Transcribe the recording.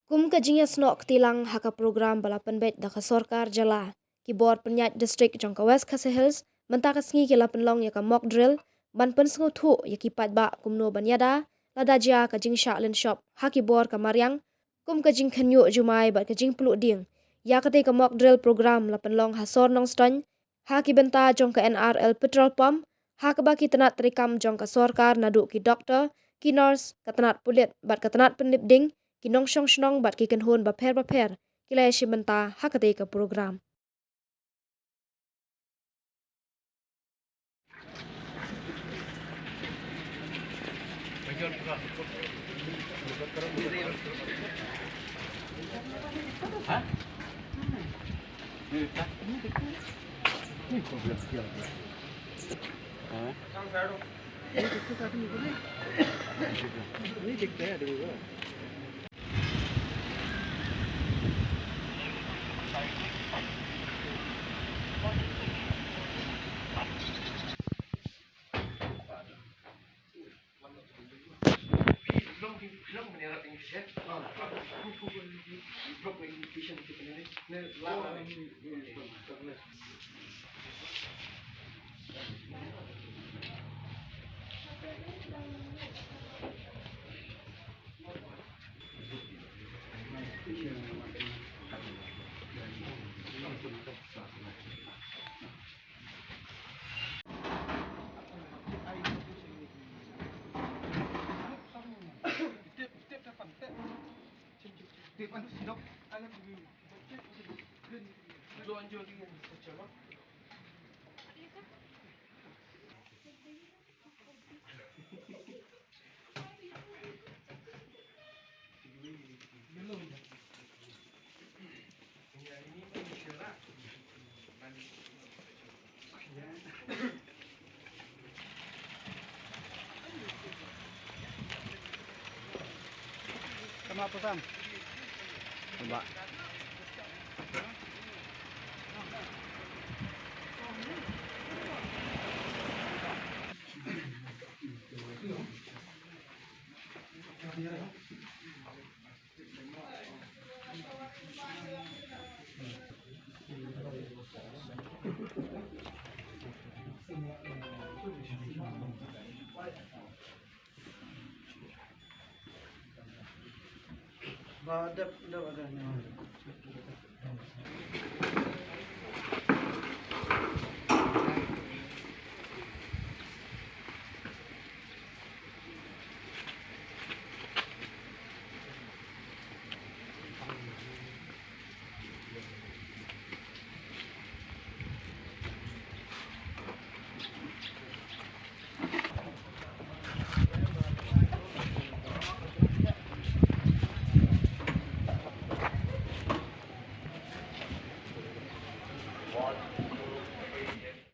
Kum kajinya snok tilang haka program balapan bet daka sorkar jala ki board penyat district jongka West Khasi Hills mentaka sengi ki lapan long ya ka mock drill ban pen sengu thu ya ki Paidbah kumno banyada lada jia kajing shaklin shop haki board ka Mariang kum kajing khanyo Jumai bat kajing peluk ding ya kate ka mock drill program lapan long hasor Nongstoiñ haki Bynta jongka NRL petrol pump haka baki tenat terikam jongka sorkar nadu ki doktor ki nurse katenat pulit bat katenat penlip ding ki Nongstoiñ bat ki kenhun baper ki Ïashim Bynta hakate ka program. Sama apa Sam? Coba. Ada